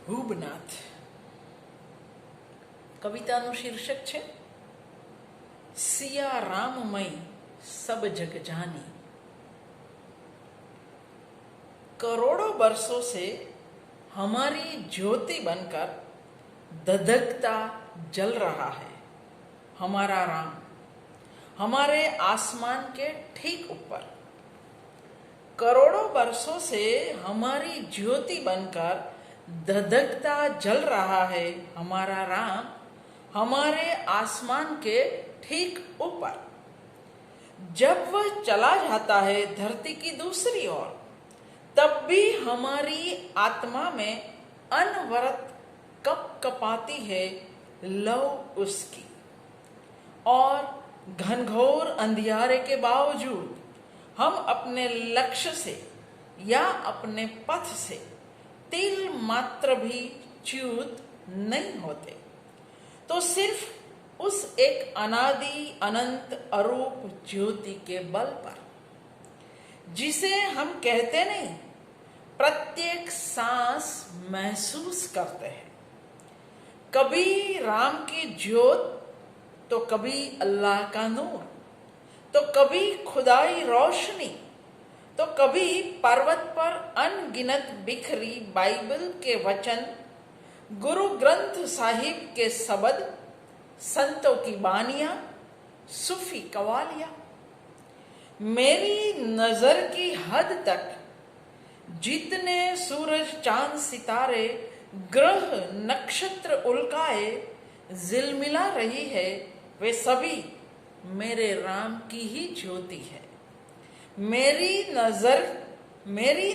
હુબનાથ કવિતાનું શીર્ષક છે સિયા રામમય सब जग जानी। करोड़ों वर्षों से हमारी ज्योति बनकर धधकता जल रहा है हमारा राम, हमारे आसमान के ठीक ऊपर। करोड़ों वर्षों से हमारी ज्योति बनकर धधकता जल रहा है हमारा राम, हमारे आसमान के ठीक ऊपर। जब वह चला जाता है धरती की दूसरी ओर, तब भी हमारी आत्मा में अनवरत कप कपाती है लौ उसकी। और घनघोर अंधियारे के बावजूद हम अपने लक्ष्य से या अपने पथ से तिल मात्र भी च्युत नहीं होते, तो सिर्फ उस एक अनादि अनंत अरूप ज्योति के बल पर, जिसे हम कहते नहीं, प्रत्येक सांस महसूस करते हैं। कभी राम की ज्योत, तो कभी अल्लाह का नूर, तो कभी खुदाई रोशनी, तो कभी पर्वत पर अनगिनत बिखरी बाइबल के वचन, गुरु ग्रंथ साहिब के शब्द, संतों की बानियां, सूफी कवालियां। मेरी नजर की हद तक जितने सूरज चांद सितारे ग्रह नक्षत्र उल्काए झिलमिला रही है, वे सभी मेरे राम की ही ज्योति है। मेरी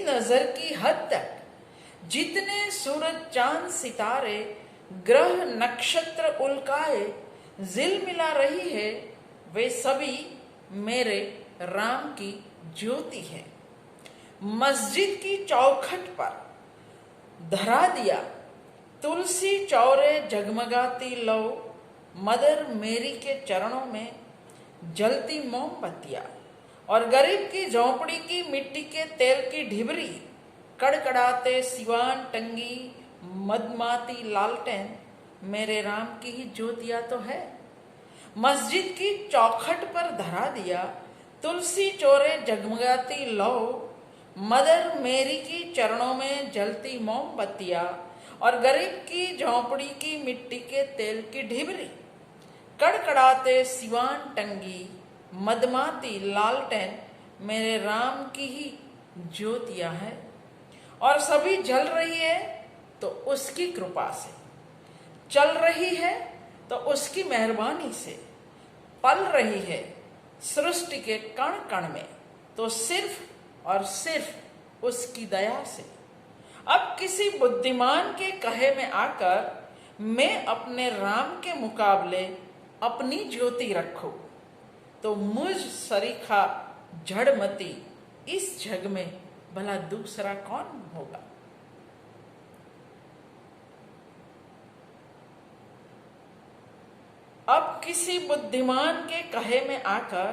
नजर की हद तक जितने सूरज चांद सितारे ग्रह नक्षत्र उल्काए झिलमिला रही है, वे सभी मेरे राम की ज्योति है। मस्जिद की चौखट पर धरा दिया तुलसी चौरे जगमगाती लो, मदर मेरी के चरणों में जलती मोमबत्तियां, और गरीब की झोंपड़ी की मिट्टी के तेल की ढिबरी, कड़कड़ाते सिवान टंगी मदमाती लालटेन मेरे राम की ही ज्योतियां तो है। मस्जिद की चौखट पर धरा दिया तुलसी चोरे जगमगाती लौ, मदर मेरी की चरणों में जलती मोमबत्तियां, और गरीब की झोंपड़ी की मिट्टी के तेल की ढिबरी, कड़कड़ाते सिवान टंगी मदमाती लालटेन मेरे राम की ही ज्योतियां है। और सभी जल रही है तो उसकी कृपा से, चल रही है तो उसकी मेहरबानी से, पल रही है सृष्टि के कण कण में तो सिर्फ और सिर्फ उसकी दया से। अब किसी बुद्धिमान के कहे में आकर मैं अपने राम के मुकाबले अपनी ज्योति रखूं, तो मुझ सरीखा जड़मती इस जग में भला दूसरा कौन होगा। अब किसी बुद्धिमान के कहे में आकर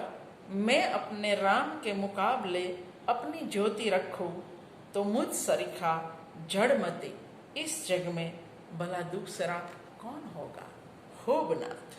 मैं अपने राम के मुकाबले अपनी ज्योति रखूं, तो मुझ सरीखा जड़मती इस जग में भला दूसरा कौन होगा। हुबनाथ।